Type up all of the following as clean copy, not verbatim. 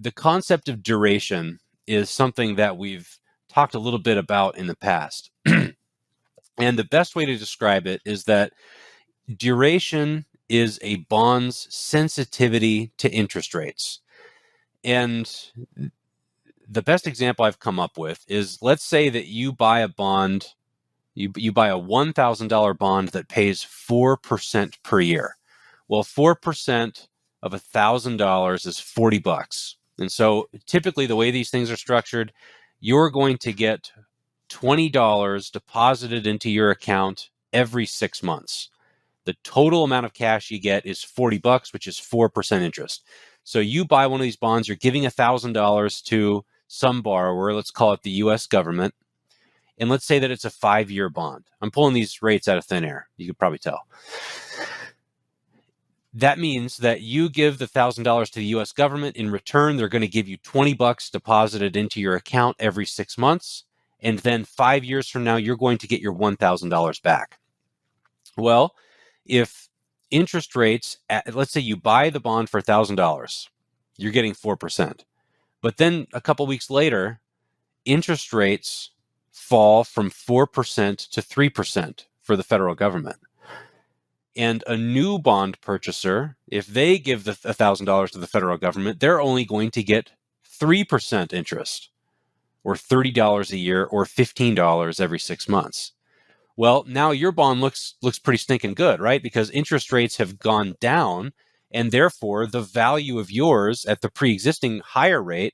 the concept of duration is something that we've talked a little bit about in the past. And the best way to describe it is that duration is a bond's sensitivity to interest rates. And the best example I've come up with is, let's say that you buy a bond, you buy a $1,000 bond that pays 4% per year. Well, 4% of $1,000 is $40. And so typically the way these things are structured, you're going to get $20 deposited into your account every 6 months. The total amount of cash you get is $40, which is 4% interest. So you buy one of these bonds, you're giving $1,000 to some borrower, let's call it the US government, and let's say that it's a 5-year bond. I'm pulling these rates out of thin air. You could probably tell. That means that you give the $1,000 to the US government. In return, they're going to give you $20 deposited into your account every 6 months. And then 5 years from now, you're going to get your $1,000 back. Well, if interest rates, let's say you buy the bond for $1,000, you're getting 4%. But then a couple weeks later, interest rates fall from 4% to 3% for the federal government. And a new bond purchaser, if they give the $1,000 to the federal government, they're only going to get 3% interest, or $30 a year, or $15 every 6 months. Well, now your bond looks pretty stinking good, right? Because interest rates have gone down, and therefore the value of yours at the pre-existing higher rate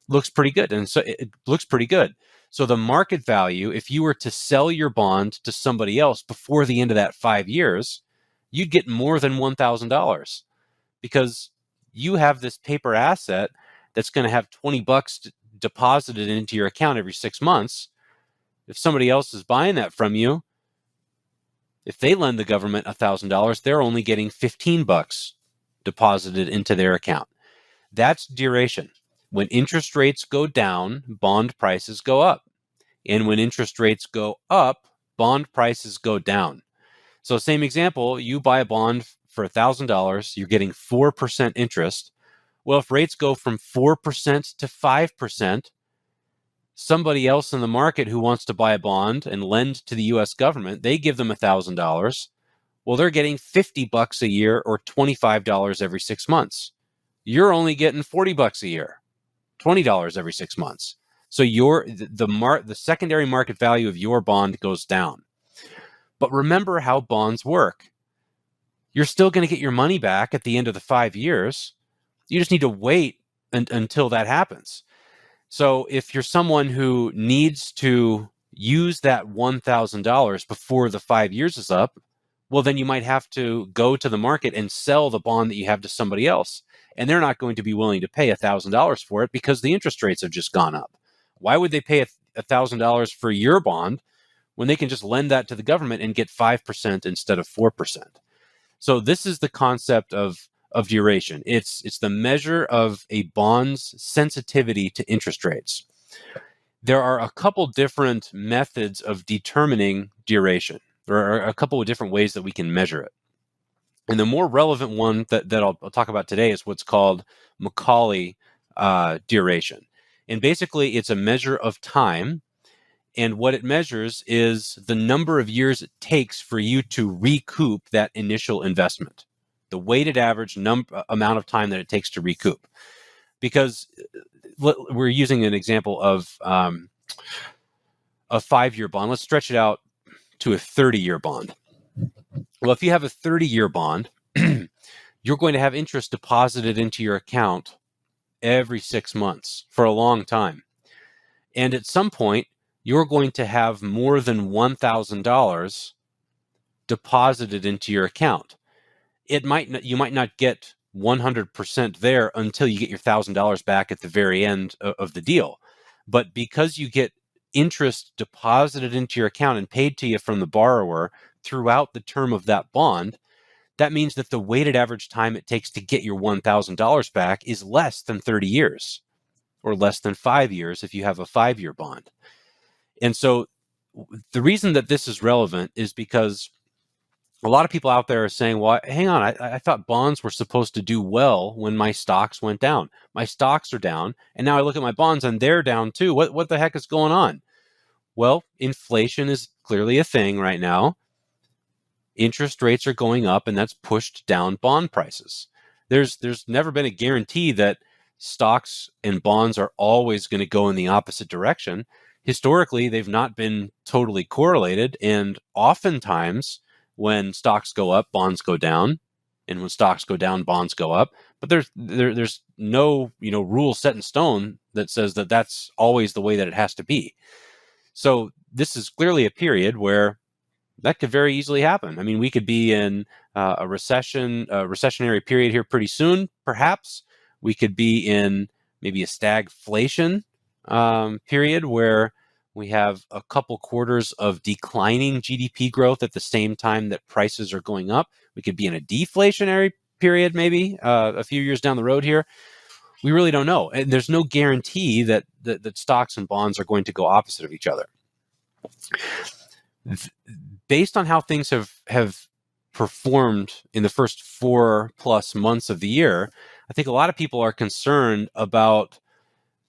looks pretty good. And so it looks pretty good. So the market value, if you were to sell your bond to somebody else before the end of that 5 years, you'd get more than $1,000, because you have this paper asset that's going to have $20 deposited into your account every 6 months. If somebody else is buying that from you, if they lend the government $1,000, they're only getting $15 deposited into their account. That's duration. When interest rates go down, bond prices go up. And when interest rates go up, bond prices go down. So same example, you buy a bond for $1,000, you're getting 4% interest. Well, if rates go from 4% to 5%, somebody else in the market who wants to buy a bond and lend to the US government, they give them $1,000. Well, they're getting $50 a year, or $25 every 6 months. You're only getting $40 a year, $20 every 6 months. So the secondary market value of your bond goes down. But remember how bonds work. You're still going to get your money back at the end of the 5 years. You just need to wait until that happens. So if you're someone who needs to use that $1,000 before the 5 years is up, well, then you might have to go to the market and sell the bond that you have to somebody else. And they're not going to be willing to pay $1,000 for it, because the interest rates have just gone up. Why would they pay $1,000 for your bond when they can just lend that to the government and get 5% instead of 4%? So this is the concept of duration. It's the measure of a bond's sensitivity to interest rates. There are a couple different methods of determining duration. There are a couple of different ways that we can measure it. And the more relevant one that I'll talk about today is what's called Macaulay duration. And basically, it's a measure of time. And what it measures is the number of years it takes for you to recoup that initial investment, the weighted average amount of time that it takes to recoup. Because we're using an example of a 5-year bond. Let's stretch it out to a 30-year bond. Well, if you have a 30-year bond, you're going to have interest deposited into your account every 6 months for a long time. And at some point, you're going to have more than $1,000 deposited into your account. You might not get 100% there until you get your $1,000 back at the very end of the deal. But because you get interest deposited into your account and paid to you from the borrower throughout the term of that bond, that means that the weighted average time it takes to get your $1,000 back is less than 30 years, or less than 5 years if you have a 5-year bond. And so the reason that this is relevant is because a lot of people out there are saying, well, hang on, I thought bonds were supposed to do well when my stocks went down. My stocks are down, and now I look at my bonds and they're down too. What the heck is going on? Well, inflation is clearly a thing right now. Interest rates are going up, and that's pushed down bond prices. There's never been a guarantee that stocks and bonds are always going to go in the opposite direction. Historically, they've not been totally correlated, and oftentimes when stocks go up, bonds go down, and when stocks go down, bonds go up. But there's no rule set in stone that says that that's always the way that it has to be. So this is clearly a period where that could very easily happen. I mean, we could be in a recessionary period here pretty soon, perhaps. We could be in maybe a stagflation period where we have a couple quarters of declining GDP growth at the same time that prices are going up. We could be in a deflationary period maybe a few years down the road here. We really don't know. And there's no guarantee that stocks and bonds are going to go opposite of each other. Based on how things have performed in the first 4+ months of the year, I think a lot of people are concerned about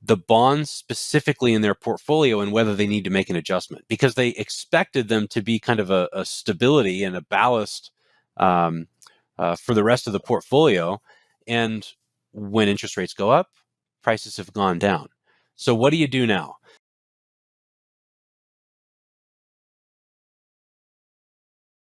the bonds specifically in their portfolio and whether they need to make an adjustment, because they expected them to be kind of a stability and a ballast for the rest of the portfolio. And when interest rates go up, prices have gone down. So what do you do now?